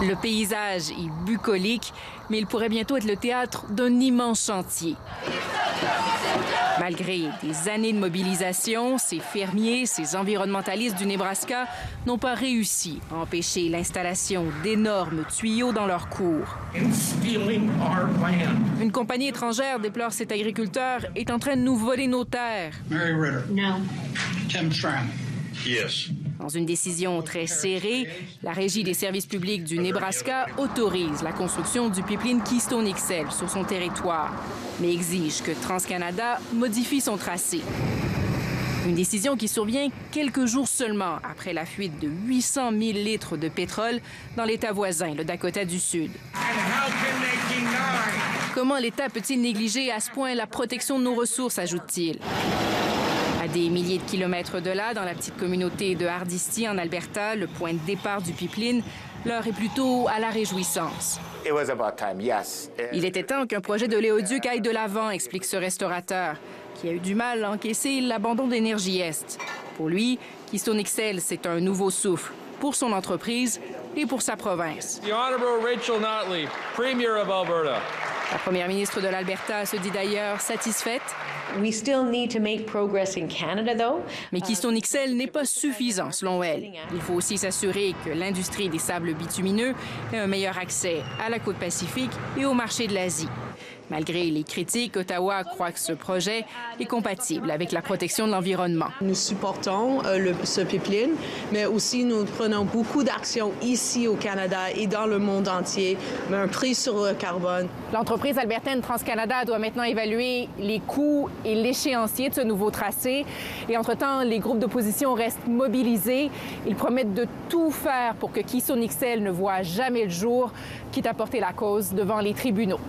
Le paysage est bucolique, mais il pourrait bientôt être le théâtre d'un immense chantier. Malgré des années de mobilisation, ces fermiers, ces environnementalistes du Nebraska n'ont pas réussi à empêcher l'installation d'énormes tuyaux dans leur cours. Une compagnie étrangère, déplore cet agriculteur, est en train de nous voler nos terres. Mary Ritter. No. Tim Tran. Yes. Dans une décision très serrée, la Régie des services publics du Nebraska autorise la construction du pipeline Keystone XL sur son territoire, mais exige que TransCanada modifie son tracé. Une décision qui survient quelques jours seulement après la fuite de 800 000 litres de pétrole dans l'État voisin, le Dakota du Sud. Comment l'État peut-il négliger à ce point la protection de nos ressources, ajoute-t-il. À des milliers de kilomètres de là, dans la petite communauté de Hardisty, en Alberta, le point de départ du pipeline, l'heure est plutôt à la réjouissance. Il était temps qu'un projet de l'éoduc aille de l'avant, explique ce restaurateur, qui a eu du mal à encaisser l'abandon d'Énergie Est. Pour lui, Keystone XL, c'est un nouveau souffle pour son entreprise et pour sa province. The Honorable Rachel Notley, Premier of Alberta. La première ministre de l'Alberta se dit d'ailleurs satisfaite. We still need to make progress in Canada, though. Mais Keystone XL n'est pas suffisant, selon elle. Il faut aussi s'assurer que l'industrie des sables bitumineux ait un meilleur accès à la côte Pacifique et au marché de l'Asie. Malgré les critiques, Ottawa croit que ce projet est compatible avec la protection de l'environnement. Nous supportons ce pipeline, mais aussi nous prenons beaucoup d'actions ici au Canada et dans le monde entier, mais un prix sur le carbone. L'entreprise albertaine TransCanada doit maintenant évaluer les coûts et l'échéancier de ce nouveau tracé. Et entre-temps, les groupes d'opposition restent mobilisés. Ils promettent de tout faire pour que Keystone XL ne voie jamais le jour, quitte à porter la cause devant les tribunaux.